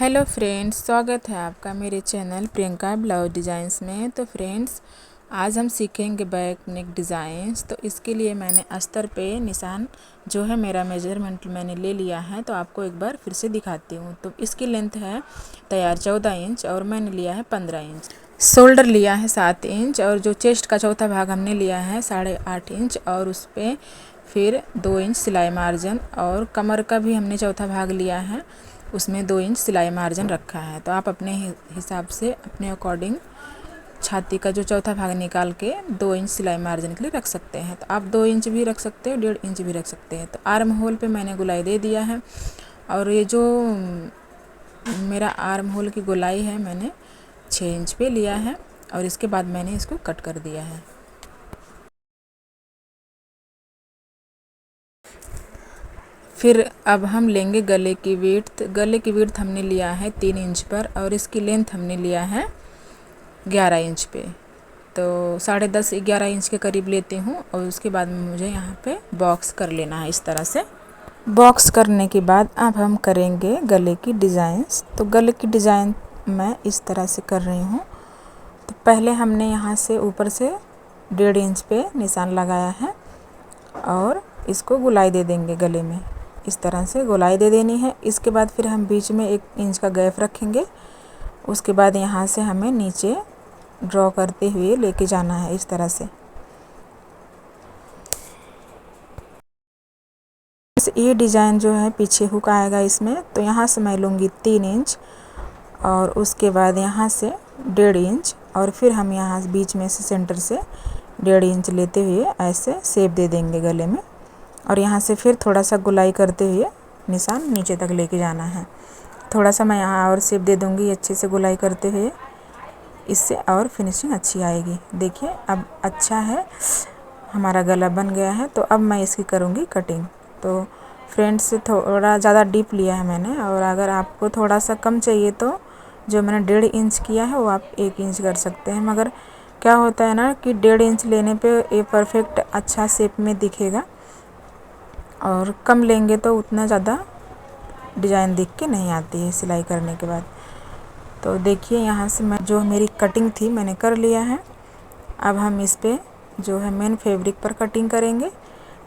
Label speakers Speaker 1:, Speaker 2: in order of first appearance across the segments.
Speaker 1: Hello friends, स्वागत है आपका मेरे चैनल प्रियंका ब्लाउज डिज़ाइंस में। तो फ्रेंड्स, आज हम सीखेंगे बैक नेक डिज़ाइंस। तो इसके लिए मैंने अस्तर पे निशान जो है मेरा मेजरमेंट मैंने ले लिया है। तो आपको एक बार फिर से दिखाती हूँ। तो इसकी लेंथ है तैयार 14 इंच और मैंने लिया है 15 इंच। शोल्डर लिया है 7 इंच और जो चेस्ट का चौथा भाग हमने लिया है 8.5 इंच और उस पर फिर 2 इंच सिलाई मार्जिन और कमर का भी हमने चौथा भाग लिया है, उसमें 2 इंच सिलाई मार्जिन रखा है। तो आप अपने हिसाब से अपने अकॉर्डिंग छाती का जो चौथा भाग निकाल के 2 इंच सिलाई मार्जिन के लिए रख सकते हैं। तो आप 2 इंच भी रख सकते हो, 1.5 इंच भी रख सकते हैं। तो आर्म होल पे मैंने गोलाई दे दिया है और ये जो मेरा आर्म होल की गोलाई है मैंने 6 इंच पे लिया है और इसके बाद मैंने इसको कट कर दिया है। फिर अब हम लेंगे गले की विड्थ। गले की विड्थ हमने लिया है 3 इंच पर और इसकी लेंथ हमने लिया है 11 इंच पे। तो 10.5 11 इंच के करीब लेती हूँ और उसके बाद में मुझे यहाँ पे बॉक्स कर लेना है इस तरह से। बॉक्स करने के बाद अब हम करेंगे गले की डिज़ाइंस। तो गले की डिज़ाइन मैं इस तरह से कर रही हूँ। तो पहले हमने यहाँ से ऊपर से 1.5 इंच पे निशान लगाया है और इसको गोलाई दे देंगे गले में। इस तरह से गोलाई दे देनी है। इसके बाद फिर हम बीच में 1 इंच का गैप रखेंगे। उसके बाद यहाँ से हमें नीचे ड्रॉ करते हुए लेके जाना है इस तरह से। ये डिज़ाइन जो है पीछे हुक आएगा इसमें, तो यहाँ से मैं लूँगी 3 इंच और उसके बाद यहाँ से 1.5 इंच और फिर हम यहाँ बीच में से सेंटर से 1.5 इंच लेते हुए ऐसे शेप दे देंगे गले में और यहाँ से फिर थोड़ा सा गोलाई करते हुए निशान नीचे तक लेके जाना है। थोड़ा सा मैं यहाँ और शेप दे दूँगी अच्छे से गोलाई करते हुए, इससे और फिनिशिंग अच्छी आएगी। देखिए अब अच्छा है, हमारा गला बन गया है। तो अब मैं इसकी करूँगी कटिंग। तो फ्रेंड्स से थोड़ा ज़्यादा डीप लिया है मैंने और अगर आपको थोड़ा सा कम चाहिए तो जो मैंने 1.5 इंच किया है वो आप 1 इंच कर सकते हैं। मगर क्या होता है ना कि 1.5 इंच लेने पे ये परफेक्ट अच्छा शेप में दिखेगा और कम लेंगे तो उतना ज़्यादा डिज़ाइन दिख के नहीं आती है सिलाई करने के बाद। तो देखिए यहाँ से मैं जो मेरी कटिंग थी मैंने कर लिया है। अब हम इस पे जो है मेन फैब्रिक पर कटिंग करेंगे।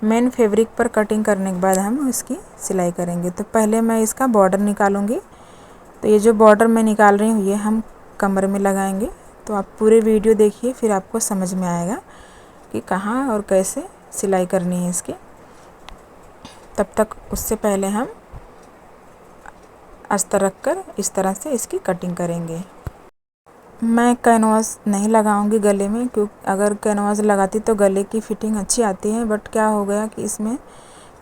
Speaker 1: मेन फैब्रिक पर कटिंग करने के बाद हम इसकी सिलाई करेंगे। तो पहले मैं इसका बॉर्डर निकालूंगी। तो ये जो बॉर्डर मैं निकाल रही हूँ ये हम कमर में लगाएंगे। तो आप पूरे वीडियो देखिए, फिर आपको समझ में आएगा कि कहाँ और कैसे सिलाई करनी है इसकी। तब तक उससे पहले हम अस्तर रख कर इस तरह से इसकी कटिंग करेंगे। मैं कैनवास नहीं लगाऊंगी गले में, क्योंकि अगर कैनवास लगाती तो गले की फिटिंग अच्छी आती है। बट क्या हो गया कि इसमें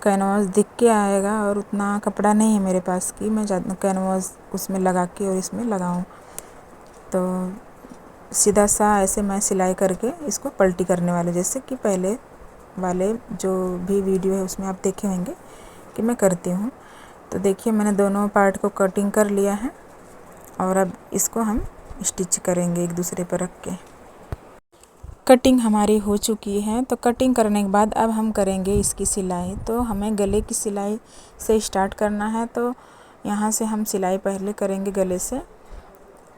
Speaker 1: कैनवास दिख के आएगा और उतना कपड़ा नहीं है मेरे पास कि मैं कैनवास उसमें लगा के और इसमें लगाऊं। तो सीधा सा ऐसे मैं सिलाई करके इसको पलटी करने वाले, जैसे कि पहले वाले जो भी वीडियो है उसमें आप देखे होंगे कि मैं करती हूँ। तो देखिए मैंने दोनों पार्ट को कटिंग कर लिया है और अब इसको हम स्टिच करेंगे एक दूसरे पर रख के। कटिंग हमारी हो चुकी है। तो कटिंग करने के बाद अब हम करेंगे इसकी सिलाई। तो हमें गले की सिलाई से स्टार्ट करना है। तो यहाँ से हम सिलाई पहले करेंगे गले से।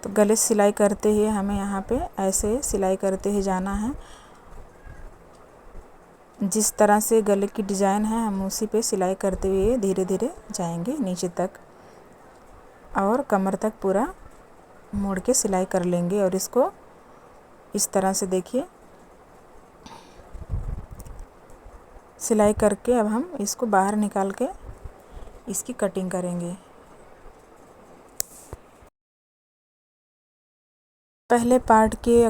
Speaker 1: तो गले से सिलाई करते हुए हमें यहाँ पे ऐसे सिलाई करते हुए जाना है। जिस तरह से गले की डिज़ाइन है हम उसी पे सिलाई करते हुए धीरे धीरे जाएंगे नीचे तक और कमर तक पूरा मोड़ के सिलाई कर लेंगे। और इसको इस तरह से देखिए सिलाई करके अब हम इसको बाहर निकाल के इसकी कटिंग करेंगे। पहले पार्ट के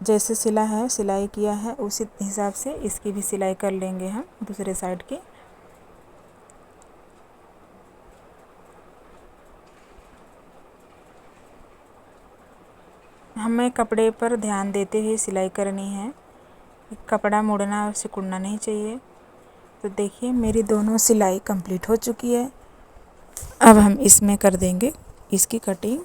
Speaker 1: जैसे सिलाई किया है उसी हिसाब से इसकी भी सिलाई कर लेंगे हम दूसरे साइड की। हमें कपड़े पर ध्यान देते हुए सिलाई करनी है, कपड़ा मुड़ना और सिकुड़ना नहीं चाहिए। तो देखिए मेरी दोनों सिलाई कंप्लीट हो चुकी है। अब हम इसमें कर देंगे इसकी कटिंग।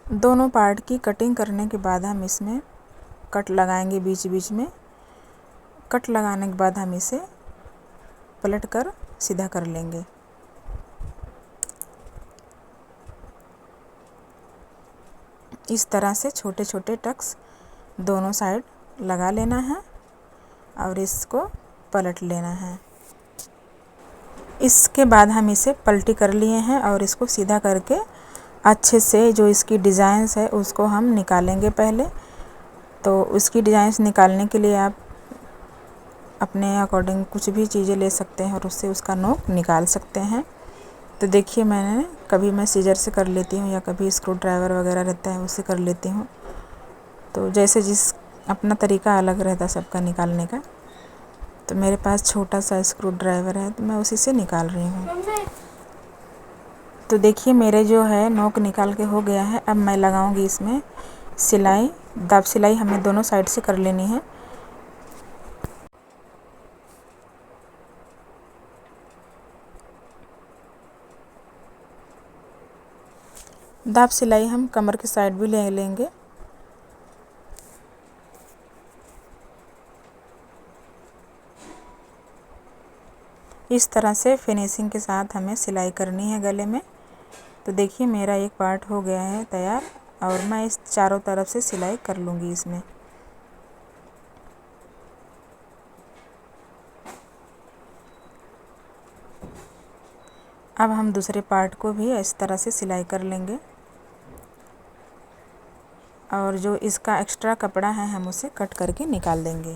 Speaker 1: दोनों पार्ट की कटिंग करने के बाद हम इसमें कट लगाएंगे बीच बीच में। कट लगाने के बाद हम इसे पलट कर सीधा कर लेंगे। इस तरह से छोटे छोटे टक्स दोनों साइड लगा लेना है और इसको पलट लेना है। इसके बाद हम इसे पलटी कर लिए हैं और इसको सीधा करके अच्छे से जो इसकी डिज़ाइंस है उसको हम निकालेंगे पहले। तो उसकी डिज़ाइंस निकालने के लिए आप अपने अकॉर्डिंग कुछ भी चीज़ें ले सकते हैं और उससे उसका नोक निकाल सकते हैं। तो देखिए मैंने कभी मैं सीजर से कर लेती हूँ या कभी स्क्रू ड्राइवर वगैरह रहता है उससे कर लेती हूँ। तो जैसे जिस अपना तरीका अलग रहता है सबका निकालने का। तो मेरे पास छोटा सा स्क्रू ड्राइवर है तो मैं उसी से निकाल रही हूँ। तो देखिए मेरे जो है नोक निकाल के हो गया है। अब मैं लगाऊंगी इसमें सिलाई। दाब सिलाई हमें दोनों साइड से कर लेनी है। दाब सिलाई हम कमर की साइड भी ले लेंगे। इस तरह से फिनिशिंग के साथ हमें सिलाई करनी है गले में। तो देखिए मेरा एक पार्ट हो गया है तैयार और मैं इस चारों तरफ से सिलाई कर लूँगी इसमें। अब हम दूसरे पार्ट को भी इस तरह से सिलाई कर लेंगे और जो इसका एक्स्ट्रा कपड़ा है हम उसे कट करके निकाल देंगे।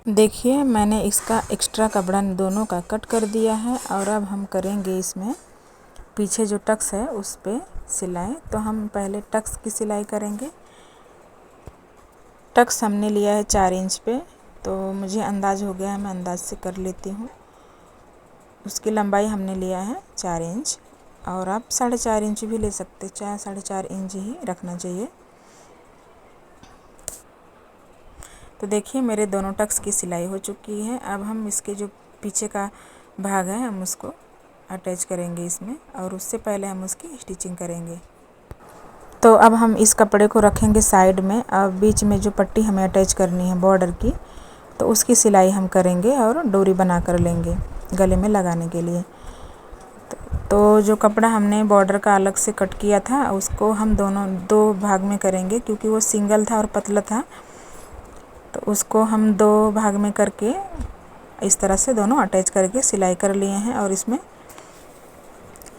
Speaker 1: देखिए मैंने इसका एक्स्ट्रा कपड़ा दोनों का कट कर दिया है और अब हम करेंगे इसमें पीछे जो टक्स है उस पे सिलाई। तो हम पहले टक्स की सिलाई करेंगे। टक्स हमने लिया है 4 इंच पे, तो मुझे अंदाज़ हो गया है, मैं अंदाज से कर लेती हूँ। उसकी लंबाई हमने लिया है 4 इंच और आप 4.5 इंच भी ले सकते, चाहे 4.5 इंच ही रखना चाहिए। तो देखिए मेरे दोनों टक्स की सिलाई हो चुकी है। अब हम इसके जो पीछे का भाग है हम उसको अटैच करेंगे इसमें और उससे पहले हम उसकी स्टिचिंग करेंगे। तो अब हम इस कपड़े को रखेंगे साइड में। अब बीच में जो पट्टी हमें अटैच करनी है बॉर्डर की, तो उसकी सिलाई हम करेंगे और डोरी बना कर लेंगे गले में लगाने के लिए। तो जो कपड़ा हमने बॉर्डर का अलग से कट किया था उसको हम दो भाग में करेंगे, क्योंकि वो सिंगल था और पतला था। तो उसको हम 2 भाग में करके इस तरह से दोनों अटैच करके सिलाई कर लिए हैं और इसमें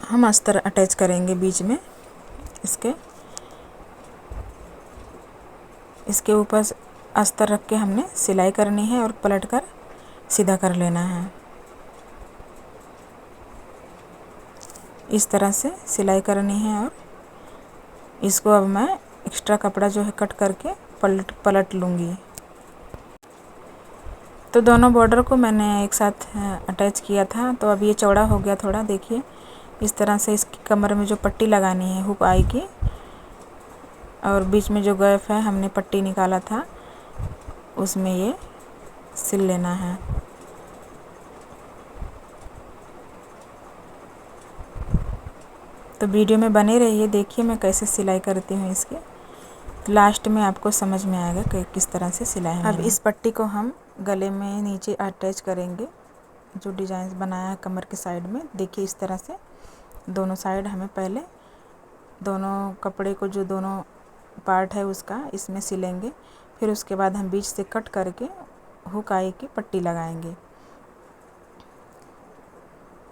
Speaker 1: हम अस्तर अटैच करेंगे बीच में। इसके ऊपर अस्तर रख के हमने सिलाई करनी है और पलट कर सीधा कर लेना है। इस तरह से सिलाई करनी है और इसको अब मैं एक्स्ट्रा कपड़ा जो है कट करके पलट लूँगी। तो दोनों बॉर्डर को मैंने एक साथ अटैच किया था। तो अब ये चौड़ा हो गया थोड़ा। देखिए इस तरह से इसकी कमर में जो पट्टी लगानी है हुक आई की, और बीच में जो गैप है हमने पट्टी निकाला था उसमें ये सिल लेना है। तो वीडियो में बने रहिए, देखिए मैं कैसे सिलाई करती हूँ इसके। लास्ट में आपको समझ में आएगा कि किस तरह से सिलाई है। अब इस पट्टी को हम गले में नीचे अटैच करेंगे जो डिज़ाइन बनाया है कमर के साइड में। देखिए इस तरह से दोनों साइड हमें पहले दोनों कपड़े को जो दोनों पार्ट है उसका इसमें सिलेंगे। फिर उसके बाद हम बीच से कट करके हुक आई की पट्टी लगाएंगे।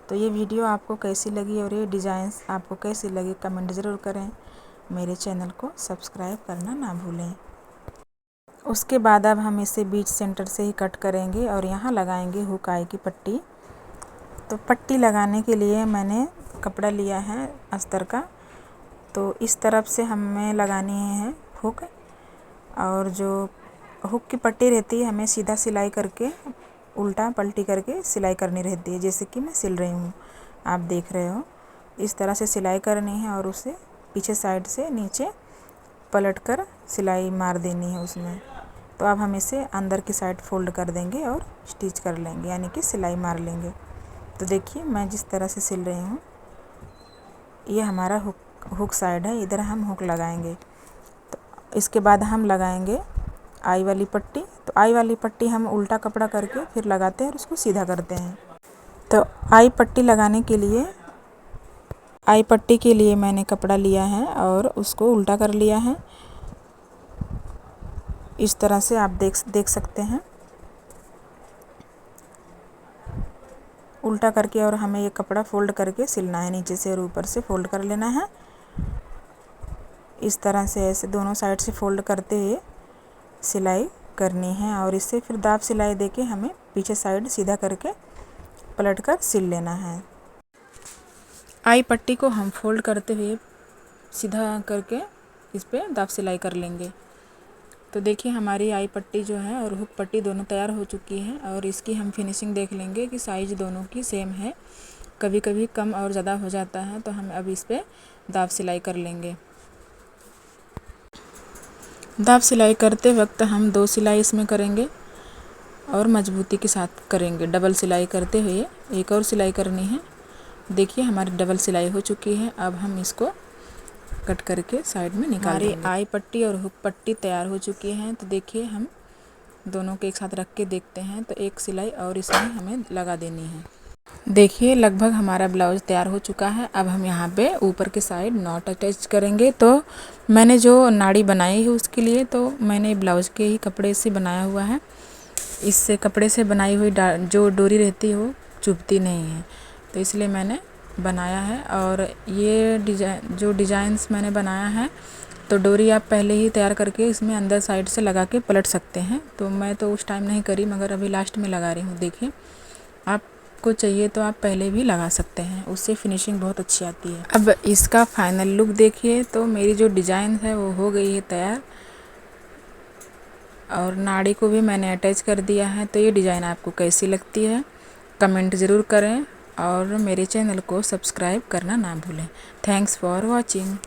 Speaker 1: तो ये वीडियो आपको कैसी लगी और ये डिज़ाइंस आपको कैसी लगी कमेंट ज़रूर करें। मेरे चैनल को सब्सक्राइब करना ना भूलें। उसके बाद अब हम इसे बीच सेंटर से ही कट करेंगे और यहाँ लगाएंगे हुक आई की पट्टी। तो पट्टी लगाने के लिए मैंने कपड़ा लिया है अस्तर का। तो इस तरफ से हमें लगानी है हुक, और जो हुक की पट्टी रहती है हमें सीधा सिलाई करके उल्टा पलटी करके सिलाई करनी रहती है, जैसे कि मैं सिल रही हूँ, आप देख रहे हो। इस तरह से सिलाई करनी है और उसे पीछे साइड से नीचे पलट कर सिलाई मार देनी है उसमें। तो अब हम इसे अंदर की साइड फोल्ड कर देंगे और स्टिच कर लेंगे, यानी कि सिलाई मार लेंगे। तो देखिए मैं जिस तरह से सिल रही हूँ, ये हमारा हुक साइड है, इधर हम हुक लगाएंगे। तो इसके बाद हम लगाएंगे आई वाली पट्टी। तो आई वाली पट्टी हम उल्टा कपड़ा करके फिर लगाते हैं और उसको सीधा करते हैं। तो आई पट्टी लगाने के लिए आई पट्टी के लिए मैंने कपड़ा लिया है और उसको उल्टा कर लिया है। इस तरह से आप देख सकते हैं उल्टा करके, और हमें ये कपड़ा फोल्ड करके सिलना है, नीचे से और ऊपर से फोल्ड कर लेना है। इस तरह से ऐसे दोनों साइड से फोल्ड करते हुए सिलाई करनी है और इससे फिर दाब सिलाई देके हमें पीछे साइड सीधा करके पलट कर सिल लेना है। आई पट्टी को हम फोल्ड करते हुए सीधा करके इस पे दाब सिलाई कर लेंगे। तो देखिए हमारी आई पट्टी जो है और हुक पट्टी दोनों तैयार हो चुकी है और इसकी हम फिनिशिंग देख लेंगे कि साइज़ दोनों की सेम है। कभी कभी कम और ज़्यादा हो जाता है, तो हम अब इस पे दाब सिलाई कर लेंगे। दाब सिलाई करते वक्त हम 2 सिलाई इसमें करेंगे और मजबूती के साथ करेंगे। डबल सिलाई करते हुए एक और सिलाई करनी है। देखिए हमारी डबल सिलाई हो चुकी है। अब हम इसको कट करके साइड में निकाल देंगे। हमारी आई पट्टी और हुक पट्टी तैयार हो चुकी हैं। तो देखिए हम दोनों के एक साथ रख के देखते हैं, तो एक सिलाई और इसमें हमें लगा देनी है। देखिए लगभग हमारा ब्लाउज तैयार हो चुका है। अब हम यहाँ पे ऊपर के साइड नॉट अटैच करेंगे। तो मैंने जो नाड़ी बनाई है उसके लिए तो मैंने ब्लाउज के ही कपड़े से बनाया हुआ है। इससे कपड़े से बनाई हुई जो डोरी रहती है वो चुभती नहीं है, तो इसलिए मैंने बनाया है। और ये डिज़ाइंस मैंने बनाया है, तो डोरी आप पहले ही तैयार करके इसमें अंदर साइड से लगा के पलट सकते हैं। तो मैं तो उस टाइम नहीं करी, मगर अभी लास्ट में लगा रही हूँ। देखिए आपको चाहिए तो आप पहले भी लगा सकते हैं, उससे फिनिशिंग बहुत अच्छी आती है। अब इसका फाइनल लुक देखिए। तो मेरी जो डिज़ाइन है वो हो गई है तैयार और नाड़ी को भी मैंने अटैच कर दिया है। तो ये डिज़ाइन आपको कैसी लगती है कमेंट ज़रूर करें और मेरे चैनल को सब्सक्राइब करना ना भूलें। Thanks for watching.